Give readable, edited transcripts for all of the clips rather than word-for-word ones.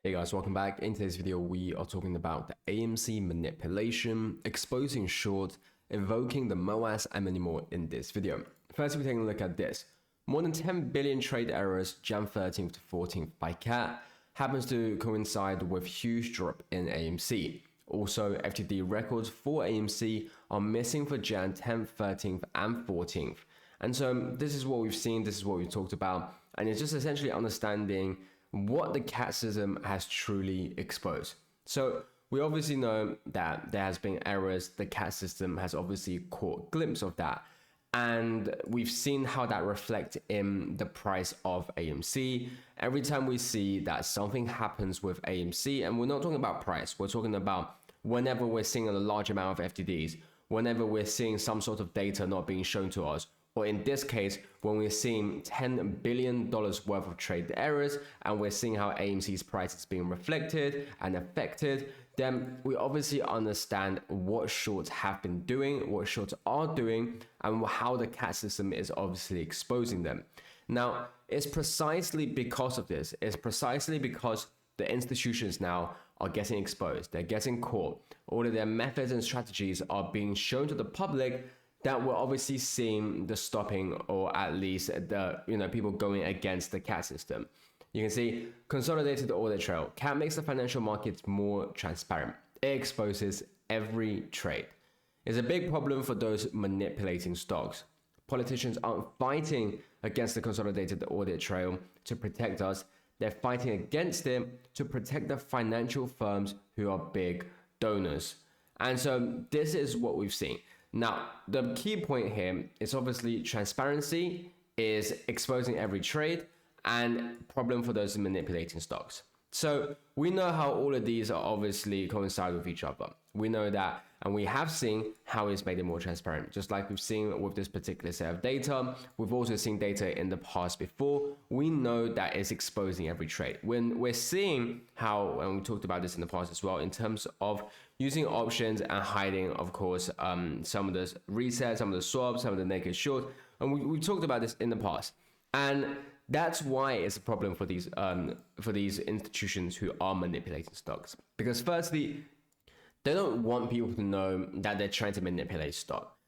Hey guys, welcome back. In today's video, we are talking about the AMC manipulation, exposing short, evoking the MOASS, and many more in this video. First, we're taking a look at this. More than 10 billion trade errors, Jan 13th to 14th by CAT, happens to coincide with huge drop in AMC. Also, FTD records for AMC are missing for Jan 10th, 13th, and 14th. And so this is what we've seen, this is what we've talked about, and it's just essentially understanding what the CAT system has truly exposed. So we obviously know that there has been errors. The CAT system has obviously caught a glimpse of that. And we've seen how that reflects in the price of AMC. Every time we see that something happens with AMC, and we're not talking about price, we're talking about whenever we're seeing a large amount of FTDs, whenever we're seeing some sort of data not being shown to us, or in this case, when we're seeing $10 billion worth of trade errors and we're seeing how AMC's price is being reflected and affected, then we obviously understand what shorts have been doing, what shorts are doing, and how the CAT system is obviously exposing them. Now, it's precisely because of this, it's precisely because the institutions now are getting exposed, they're getting caught, all of their methods and strategies are being shown to the public, that we're obviously seeing the stopping, or at least the people going against the CAT system. You can see consolidated audit trail. CAT makes the financial markets more transparent. It exposes every trade. It's a big problem for those manipulating stocks. Politicians aren't fighting against the consolidated audit trail to protect us. They're fighting against it to protect the financial firms who are big donors. And so this is what we've seen. Now, the key point here is obviously transparency is exposing every trade and problem for those manipulating stocks. So we know how all of these are obviously coincide with each other. We know that, and we have seen how it's made it more transparent. Just like we've seen with this particular set of data, we've also seen data in the past before. We know that it's exposing every trade. When we're seeing how, and we talked about this in the past as well, in terms of using options and hiding, of course, some of the resets, some of the swaps, some of the naked short, and we talked about this in the past. And that's why it's a problem for these institutions who are manipulating stocks. Because firstly, they don't want people to know that they're trying to manipulate stock.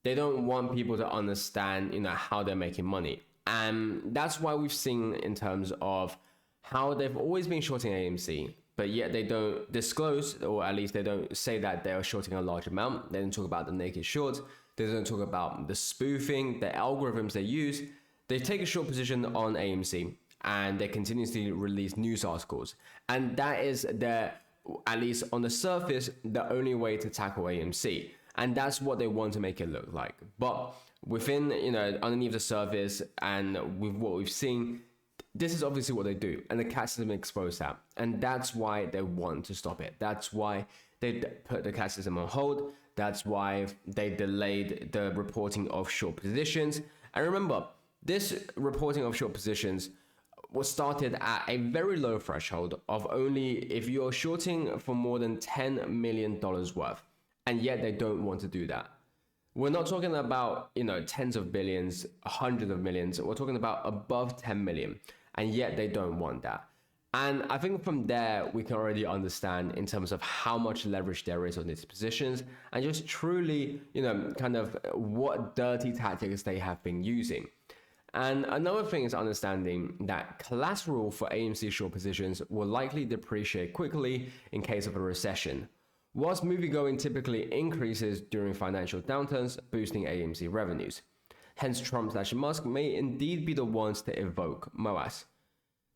They don't want people to understand, how they're making money. And that's why we've seen in terms of how they've always been shorting AMC, but yet they don't disclose, or at least they don't say that they are shorting a large amount. They don't talk about the naked shorts. They don't talk about the spoofing, the algorithms they use. They take a short position on AMC and they continuously release news articles. And that is at least on the surface, the only way to tackle AMC. And that's what they want to make it look like. But within, underneath the surface and with what we've seen, this is obviously what they do. And the CAT system exposed that. And that's why they want to stop it. That's why they put the CAT system on hold. That's why they delayed the reporting of short positions. And remember, this reporting of short positions was started at a very low threshold of only if you're shorting for more than $10 million worth, and yet they don't want to do that. We're not talking about, tens of billions, hundreds of millions. We're talking about above 10 million, and yet they don't want that. And I think from there, we can already understand in terms of how much leverage there is on these positions and just truly, kind of what dirty tactics they have been using. And another thing is understanding that collateral for AMC short positions will likely depreciate quickly in case of a recession, whilst moviegoing typically increases during financial downturns, boosting AMC revenues. Hence, Trump/Musk may indeed be the ones to evoke MOASS.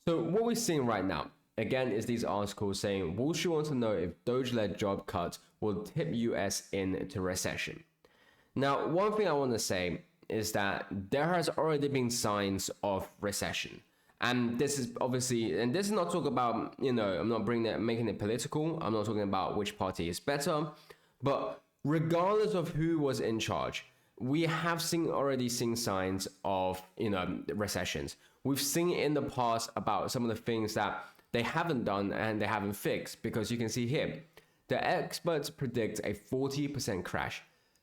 So what we're seeing right now, again, is these articles saying Wall Street wants to know if Doge-led job cuts will tip US into recession. Now, one thing I want to say is that there has already been signs of recession. And this is obviously, and this is not talk about, I'm not making it political. I'm not talking about which party is better, but regardless of who was in charge, we have already seen signs of, recessions. We've seen in the past about some of the things that they haven't done and they haven't fixed, because you can see here, the experts predict a 40% crash.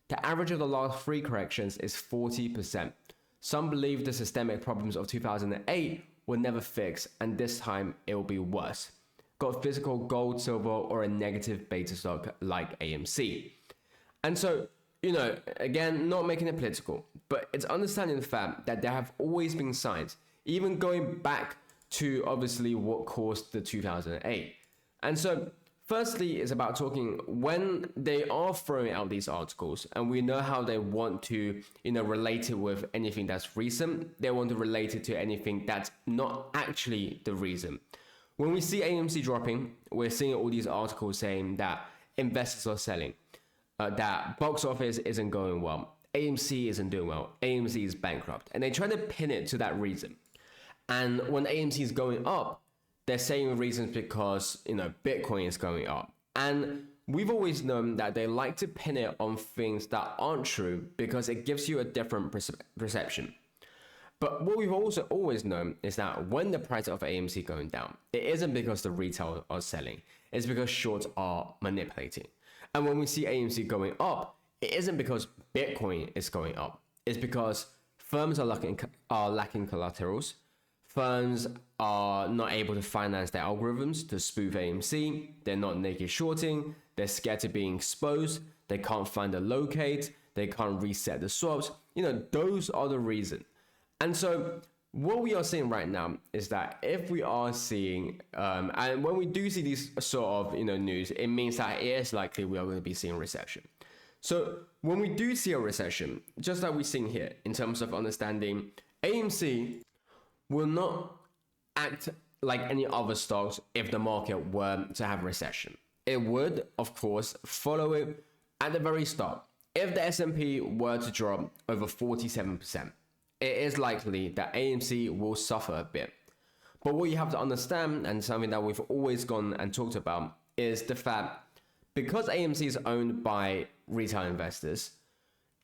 The average of the last 3 corrections is 40%. Some believe the systemic problems of 2008 were never fixed, and this time it will be worse. got physical gold, silver, or a negative beta stock like AMC. And so, again, not making it political, but it's understanding the fact that there have always been signs, even going back to obviously what caused the 2008. And so, firstly, it's about talking when they are throwing out these articles, and we know how they want to, relate it with anything that's recent. They want to relate it to anything that's not actually the reason. When we see AMC dropping, we're seeing all these articles saying that investors are selling, that box office isn't going well, AMC isn't doing well, AMC is bankrupt, and they try to pin it to that reason. And when AMC is going up, they're saying reasons because, Bitcoin is going up. And we've always known that they like to pin it on things that aren't true because it gives you a different perception. But what we've also always known is that when the price of AMC going down, it isn't because the retail are selling, it's because shorts are manipulating. And when we see AMC going up, it isn't because Bitcoin is going up. It's because firms are lacking collaterals. Firms are not able to finance their algorithms to spoof AMC. They're not naked shorting. They're scared of being exposed. They can't find a locate. They can't reset the swaps. Those are the reason. And so what we are seeing right now is that if we are seeing, and when we do see these sort of, news, it means that it is likely we are going to be seeing a recession. So when we do see a recession, just like we're seeing here, in terms of understanding, AMC will not act like any other stocks if the market were to have a recession. It would, of course, follow it at the very start. If the S&P were to drop over 47%, it is likely that AMC will suffer a bit. But what you have to understand, and something that we've always gone and talked about, is the fact because AMC is owned by retail investors,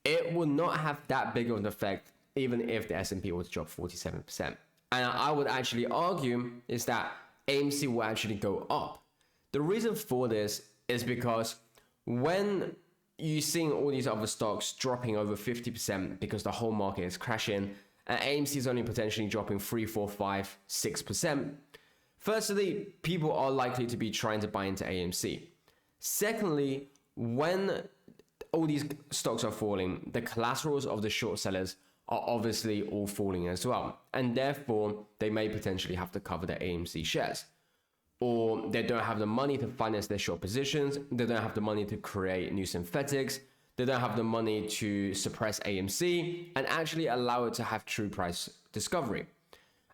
it will not have that big of an effect even if the S&P were to drop 47%. And I would actually argue is that AMC will actually go up. The reason for this is because when you're seeing all these other stocks dropping over 50% because the whole market is crashing, and AMC is only potentially dropping 3, 4, 5, 6%, firstly, people are likely to be trying to buy into AMC. Secondly, when all these stocks are falling, the collaterals of the short sellers are obviously all falling as well. And therefore, they may potentially have to cover their AMC shares. Or they don't have the money to finance their short positions. They don't have the money to create new synthetics. They don't have the money to suppress AMC and actually allow it to have true price discovery.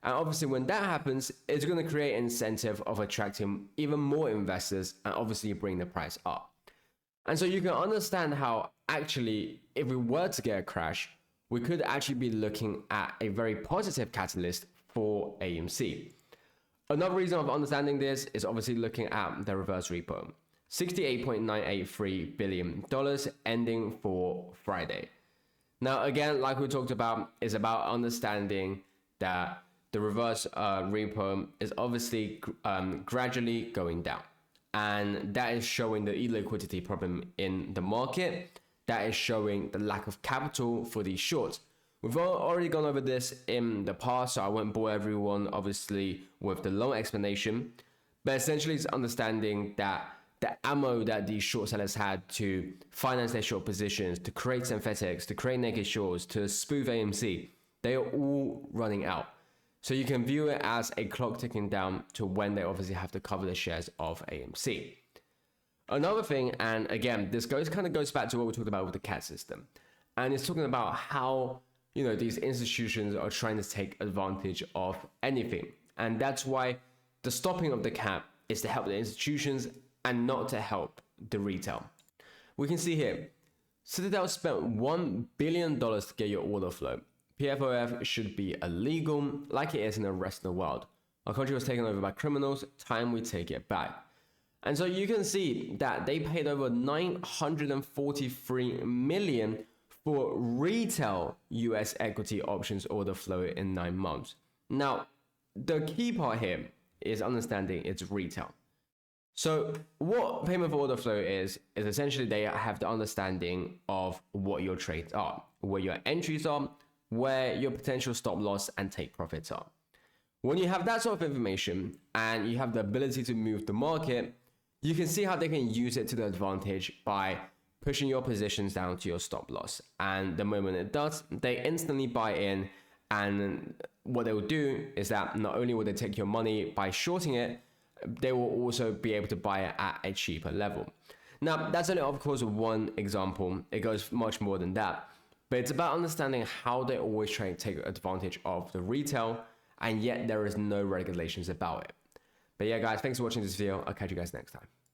And obviously when that happens, it's going to create an incentive of attracting even more investors and obviously bring the price up. And so you can understand how actually, if we were to get a crash, we could actually be looking at a very positive catalyst for AMC. Another reason of understanding this is obviously looking at the reverse repo. $68.983 billion ending for Friday. Now, again, like we talked about, is about understanding that the reverse repo is obviously gradually going down. And that is showing the illiquidity problem in the market. That is showing the lack of capital for these shorts. We've already gone over this in the past, so I won't bore everyone, obviously, with the long explanation. But essentially, it's understanding that the ammo that these short sellers had to finance their short positions, to create synthetics, to create naked shorts, to spoof AMC, they are all running out. So you can view it as a clock ticking down to when they obviously have to cover the shares of AMC. Another thing, and again, this kind of goes back to what we talked about with the CAT system. And it's talking about how, these institutions are trying to take advantage of anything. And that's why the stopping of the cap is to help the institutions and not to help the retail. We can see here, Citadel spent $1 billion to get your order flow. PFOF should be illegal like it is in the rest of the world. Our country was taken over by criminals, time we take it back. And so you can see that they paid over $943 million for retail US equity options order flow in 9 months. Now, the key part here is understanding it's retail. So what payment for order flow is essentially they have the understanding of what your trades are, where your entries are, where your potential stop loss and take profits are. When you have that sort of information and you have the ability to move the market, you can see how they can use it to their advantage by pushing your positions down to your stop loss. And the moment it does, they instantly buy in. And what they will do is that not only will they take your money by shorting it, they will also be able to buy it at a cheaper level. Now, that's only, of course, one example. It goes much more than that. But it's about understanding how they always try to take advantage of the retail, and yet there is no regulations about it. But yeah, guys, thanks for watching this video. I'll catch you guys next time.